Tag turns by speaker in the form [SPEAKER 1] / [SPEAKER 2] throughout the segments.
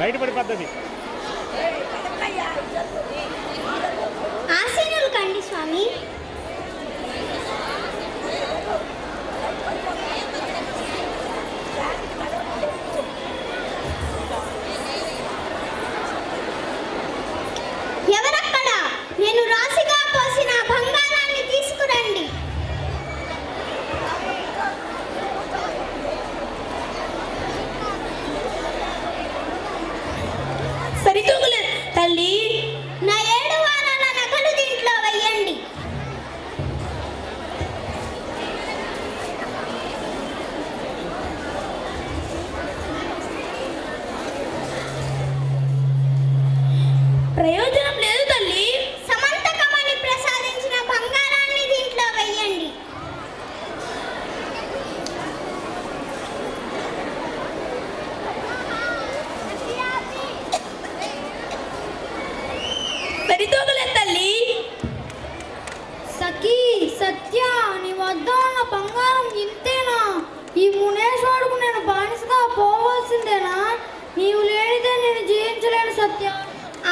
[SPEAKER 1] బయటపడి పద్ధతి.
[SPEAKER 2] ఆశీనులు కండి స్వామి. ఎవరక్కడ? నేను రాశిగా పోసిన బంగారాన్ని తీసుకురండి.
[SPEAKER 3] సరితూగలేదు తల్లి.
[SPEAKER 2] నా 7 వారాల నగలు దీంట్లో వెయ్యండి.
[SPEAKER 3] ప్రయోజనం లేదు తల్లి.
[SPEAKER 2] సమంతకమని ప్రసాదించిన బంగారాన్ని దీంట్లో వెయ్యండి.
[SPEAKER 3] సరితూగలేదు తల్లి.
[SPEAKER 2] సఖీ సత్య, నీ వద్ద ఉన్న బంగారం ఇంతేనా? ఈ మునేశ్వరుడుకు నేను బానిసగా పోవాల్సిందేనా? నీవు లేనిదే నేను జీవించలేను సత్య.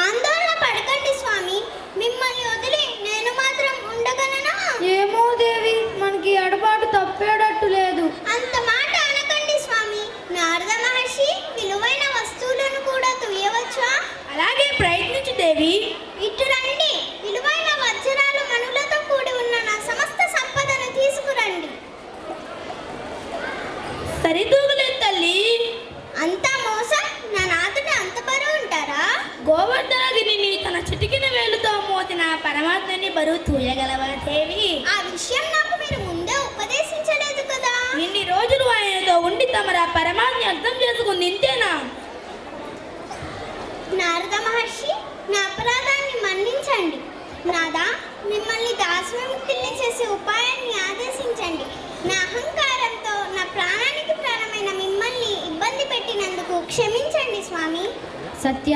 [SPEAKER 2] ఆందోళన పడకండి స్వామి, మిమ్మల్ని వదిలి నేను మాత్రం ఉండగలనా? ఏమో దేవి, మనకి ఎడబాటు తప్పేటట్టు లేదు. అంత మాట అనకండి స్వామి. నారద మహర్షి విలువైన వస్తువులను కూడా తుయ్యవచ్చా?
[SPEAKER 3] అలాగే ప్రయత్నించు దేవి.
[SPEAKER 2] ఇటు రండి. విలువైన వజ్రాలు మనులతో కూడి ఉన్న నా సమస్త సంపదను తీసుకురండి.
[SPEAKER 3] సరితూగలేదు తల్లి.
[SPEAKER 2] అంతా మోసం. నా నాదుడు అంత బరువు ఉంటారా?
[SPEAKER 3] గోవర్ధనగిరిని తన చిటికిన వేలుతో మోసిన పరమాత్మని బరువు తూయగలవా దేవి?
[SPEAKER 2] ఆ విషయం నాకు మీరు ముందే ఉపదేశించలేదు కదా.
[SPEAKER 3] ఇన్ని రోజులు ఆయనతో ఉండి తమర పరమాత్మని అర్థం చేసుకుంది ఇంతేనా?
[SPEAKER 2] నారద మహర్షి, నా అపరాధాన్ని మన్నించండి. నాదా, మిమ్మల్ని దాస్యముక్తుల్ని చేసే ఉపాయాన్ని ఆదేశించండి. నా అహంకారంతో నా ప్రాణానికి ప్రాణమైన మిమ్మల్ని ఇబ్బంది పెట్టినందుకు క్షమించండి స్వామి.
[SPEAKER 4] సత్య,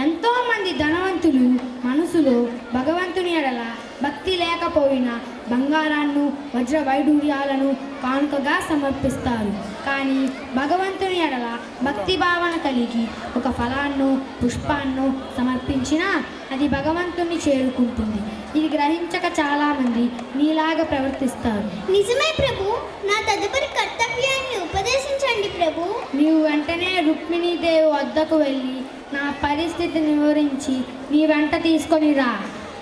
[SPEAKER 4] ఎంతో మంది ధనవంతులు మనసులో భగవంతుని ఎడల భక్తి లేకపోయినా బంగారాన్ని వజ్ర వైడూర్యాలను కానుకగా సమర్పిస్తారు. కానీ భగవంతుని ఎడల భక్తి భావన కలిగి ఒక ఫలాన్ని పుష్పాన్ని సమర్పించినా అది భగవంతుని చేరుకుంటుంది. ఇది గ్రహించక చాలామంది నీలాగా ప్రవర్తిస్తారు.
[SPEAKER 2] నిజమే ప్రభు. నా తదుపరి కర్తవ్యాన్ని ఉపదేశించండి ప్రభు.
[SPEAKER 4] నీవు వెంటనే రుక్మిణీదేవి వద్దకు వెళ్ళి నా పరిస్థితిని వివరించి నీ వెంట తీసుకొని రా.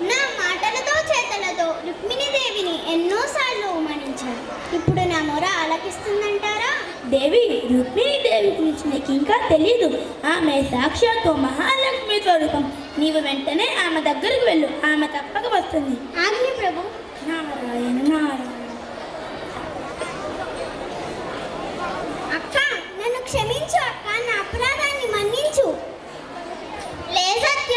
[SPEAKER 2] నా మాటలతో చేతలతో రుక్మిణీదేవిని ఎన్నోసార్లు అవమానించాను. ఇప్పుడు నా మొర ఆలకిస్తుందంటారా?
[SPEAKER 3] దేవి, రుక్మిణీదేవి గురించి నీకు ఇంకా తెలీదు. ఆమె సాక్షాత్తు మహాలక్ష్మి స్వరూపం. నీవు వెంటనే ఆమె దగ్గరికి వెళ్ళు. ఆమె తప్పక వస్తుంది.
[SPEAKER 2] ఆజ్ఞ ప్రభు.
[SPEAKER 3] నారాయణ నారాయణ.
[SPEAKER 2] అక్క, నన్ను క్షమించు అక్క. నా అపరాధాన్ని మన్నించు. లే సత్య,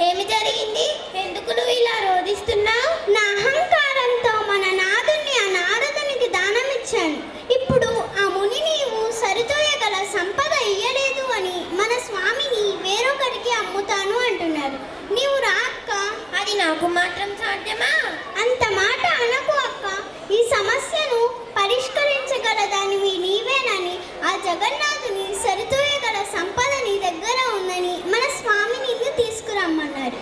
[SPEAKER 2] ఏమి జరిగింది? ఎందుకు నువ్వు ఇలా రోధిస్తున్నావు? నా అహంకారంతో మన నాదుని ఆ నారదునికి దానమిచ్చాను. ఇప్పుడు ఆ ముని నీవు సరితూయగల సంపద ఇయ్యలేదు అని మన స్వామిని వేరొకరికి అమ్ముతాను అంటున్నారు. నీవు రా అక్క. అది నాకు మాత్రం సాధ్యమా? అంత మాట అనకు అక్క. ఈ సమస్యను పరిష్కరించగలదానివి నీవేనని, ఆ జగన్నాథుని సరితూయగల సంపద నీ దగ్గర ఉందని మన స్వామి నిన్ను తీసుకురమ్మన్నారు.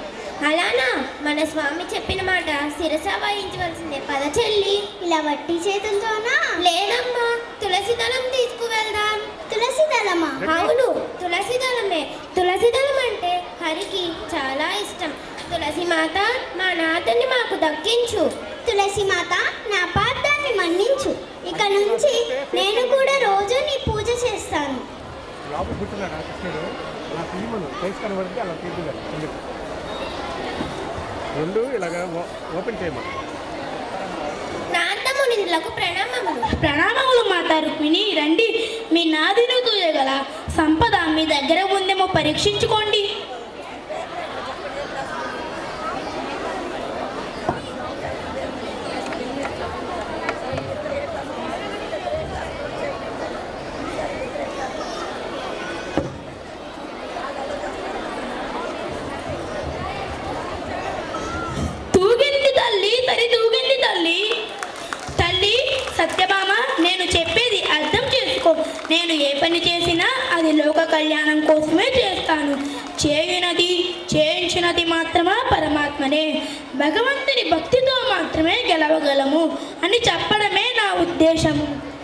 [SPEAKER 2] అలానా? మన స్వామి చెప్పిన మాట శిరస వహించవలసిందే. పద చెల్లి. ఇలా వట్టి చేతులతోనా? లేదమ్మా, తులసి దళం తీసుకువెళ్దాం. తులసి దళమా? అవును, తులసి దళమే. తులసి దళం అంటే హరికి చాలా ఇష్టం. తులసి మాత, మా నాథని మాకు దక్కించు. తులసి మాత, నా పాదాన్ని మన్నించు. ఇక నుంచి నేను కూడా రోజు నీ పూజ చేస్తాను.
[SPEAKER 1] లోపల పుట్టినాడు కృష్ణుడు. నా తీయమను ఫేస్ కనబడితే అలా తీద్దులేదు. రెండు ఇలాగ ఓపెన్ చేయమని.
[SPEAKER 2] నాథమునిలకు ప్రణామములు.
[SPEAKER 3] ప్రణామములు మాతా రుక్మిణి. రండి, మీ నాదిని తూయగల సంపద మీ దగ్గర ఉందేమో పరీక్షించుకోండి. సత్యభామ, నేను చెప్పేది అర్థం చేసుకో. నేను ఏ పని చేసినా అది అది లోక కళ్యాణం కోసమే చేస్తాను. చేయునది చేయించినది మాత్రమా పరమాత్మనే. భగవంతుని భక్తితో మాత్రమే గెలవగలము అని చెప్పడమే నా ఉద్దేశము.